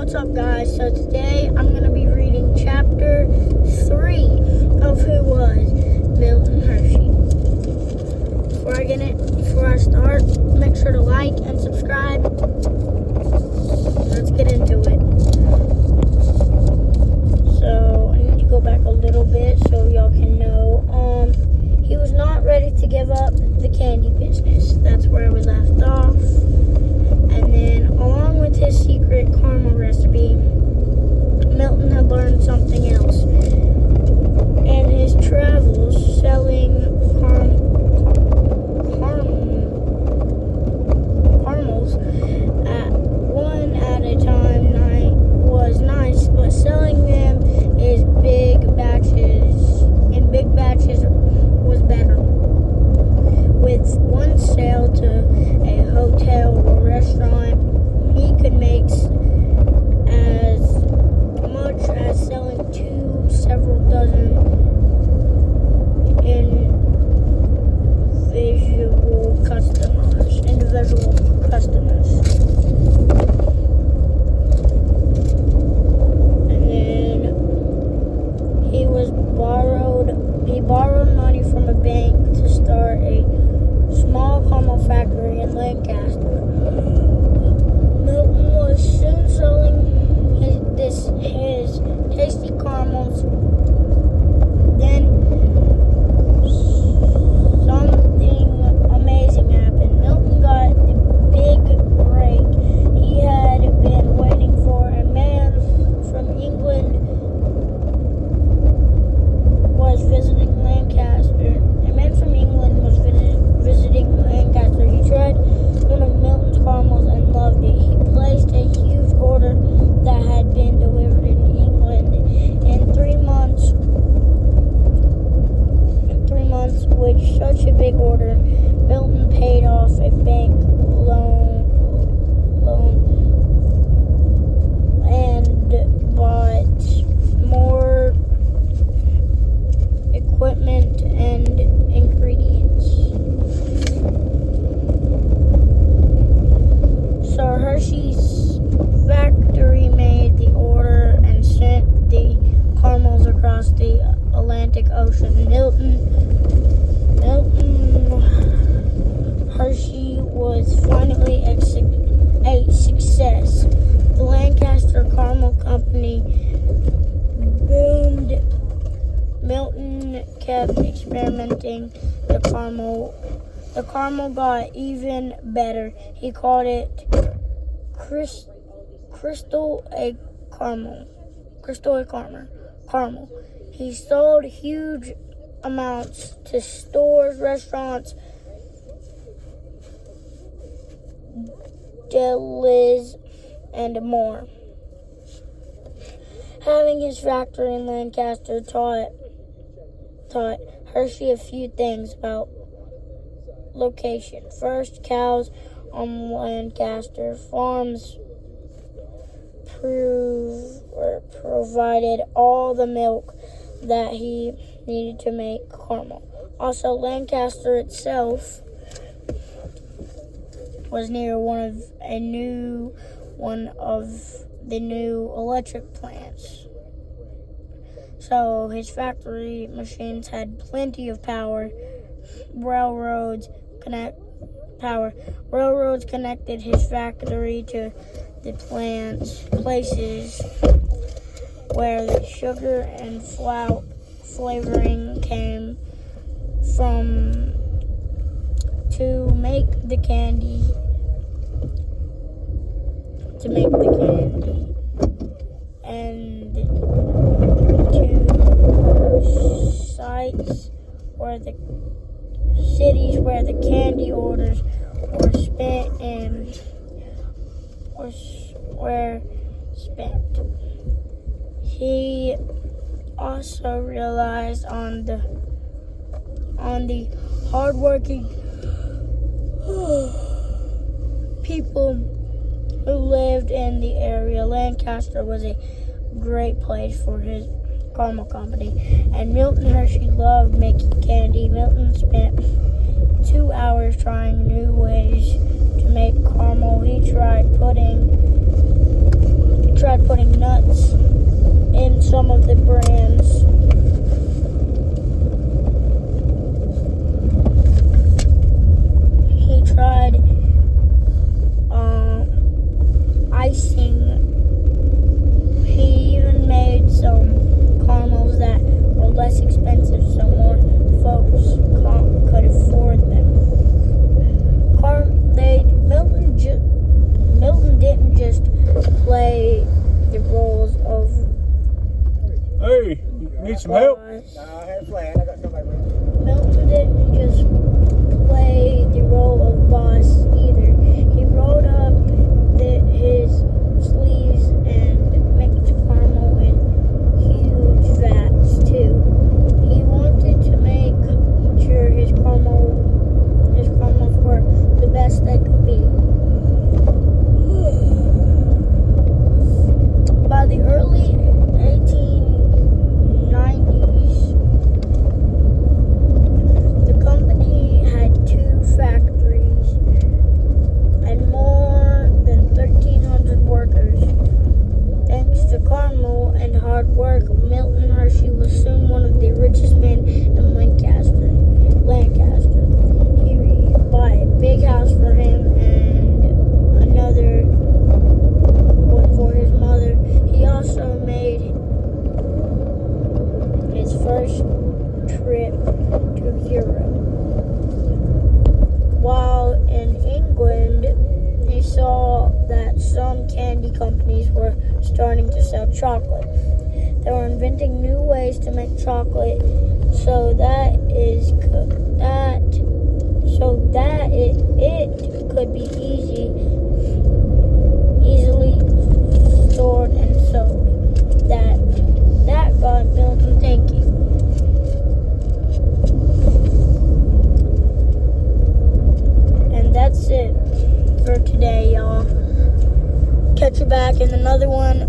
What's up, guys? So today I'm going to be reading chapter 3 of Who Was Milton Hershey. Before I start, make sure to like and subscribe. Let's get into it. So I need to go back a little bit so y'all can know. He was not ready to give up the candy business. That's where we left off. And then, along with his secret caramel recipe, Milton had learned something else. In his travels selling caramels at a time was nice, but selling them in big batches was better. With one sale to a hotel or restaurant, he could make as much as selling to several dozen individual customers. And then he borrowed money from a bank to start a small caramel factory in Lancaster. Milton was soon selling his tasty caramels. Then something amazing happened. Milton got the big break he had been waiting for. A man from England was visiting Lancaster. He tried one of Milton's caramels and loved it. He placed a huge order that had been delivered in England. In 3 months, with such a big order, Milton paid off a bank loan and bought more equipment and ingredients. So Hershey's factory made the order and sent the caramels across the Atlantic Ocean. Milton Hershey was finally a success. The Lancaster Caramel Company boomed. Milton kept experimenting the caramel. The caramel got even better. He called it Crystal a Caramel. He sold huge amounts to stores, restaurants, delis, and more. Having his factory in Lancaster taught Hershey a few things about location. First, cows on Lancaster farms provided all the milk that he needed to make caramel. Also, Lancaster itself was near one of the new electric plants. So his factory machines had plenty of power. Railroads connected his factory to the places where the sugar and flavoring came from to make the candy. And to sites where the cities where the candy orders were spent. He also realized on the hardworking people who lived in the area. Lancaster was a great place for his caramel company, and Milton Hershey loved making candy. Milton spent 2 hours trying new ways to make caramel. He tried some of the brands. He tried icing. He even made some caramels that were less expensive, so more folks could afford them. Milton didn't just play the roles of. Hey, need some help? No, I had a plan. I got somebody with me. Milton didn't just play the role of boss either. He rolled up his sleeves and mixed caramel in huge vats too. He wanted to make sure his caramels were the best they could be. By the early 1890s, the company had 2 factories and more than 1,300 workers. Thanks to caramel and hard work, Milton Hershey was soon one of the richest men in Lancaster. He bought a big house for him and another one for his mother. He also made his first trip to Europe. While in England, he saw that some candy companies were starting to sell chocolate. They were inventing new ways to make chocolate so that it could be easily stored and sold. That got Milton thinking. And that's it for today, y'all. Catch you back in another one.